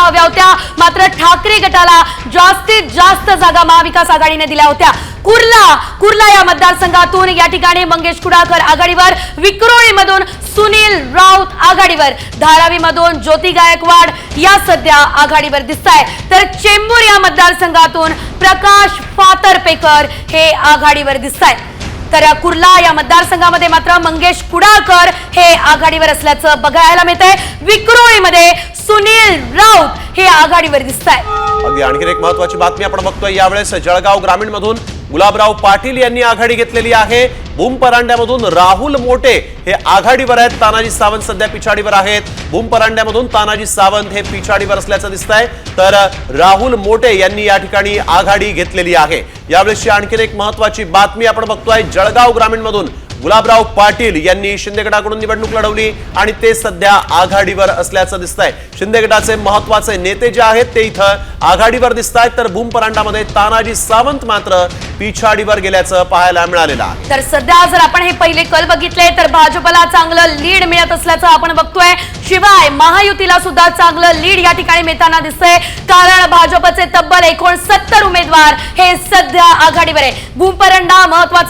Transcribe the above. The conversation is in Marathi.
हव्या होत्या, मात्र ठाकरे गटाला जास्तीत जास्त जागा महाविकास आघाडीने दिल्या होत्या। कुर्ला या मतदारसंघातून या ठिकाणी मंगेश कुडाळकर आघाडीवर, विक्रोळीमधून सुनील राऊत आघाडीवर, धारावीमधून ज्योती गायकवाड या सध्या आघाडीवर दिसतायत, तर चेंबूर या मतदारसंघातून प्रकाश फातर्पेकर हे आघाडीवर दिसतायत। तर कुर्ला या मतदारसंघामध्ये मात्र मंगेश कुडाळकर हे आघाडीवर असल्याचं बघायला मिळतंय। विक्रोळीमध्ये सुनील राऊत हे आघाडीवर दिसतायत। अगदी आणखी एक महत्त्वाची बातमी आपण बघतोय यावेळेस जळगाव ग्रामीण मधून गुलाबराव पाटील यांनी आघाडी घेतलेली आहे। भूम परांड्यामधून राहुल मोटे हे आघाडीवर आहेत, तानाजी सावंत सध्या पिछाडीवर आहेत। भूम परांड्यामधून तानाजी सावंत हे पिछाडीवर असल्याचं दिसतंय, तर राहुल मोटे यांनी या ठिकाणी आघाडी घेतलेली आहे। यावेळेसची आणखी एक महत्त्वाची बातमी आपण बघतोय, जळगाव ग्रामीण मधून गुलाबराव पाटील यांनी शिंदे गटाकडून निवडणूक लढवली आणि ते सध्या आघाडीवर असल्याचं दिसतंय। शिंदे गटाचे महत्त्वाचे नेते जे आहेत ते इथं आघाडीवर दिसतायत, तर भूम परांडामध्ये तानाजी सावंत मात्र पिछाडीवर गेल्याचं पाहायला मिळालेलं आहे। तर सध्या जर आपण हे पहिले कल बघितले तर भाजपला चांगलं लीड मिळत असल्याचं आपण बघतोय, शिवाय महायुतीला सुद्धा चांगलं लीड या ठिकाणी मिळताना दिसतंय, कारण भाजपचे तब्बल 69 उमेदवार हे सध्या आघाडीवर आहे। भूम परांडा महत्त्वाचा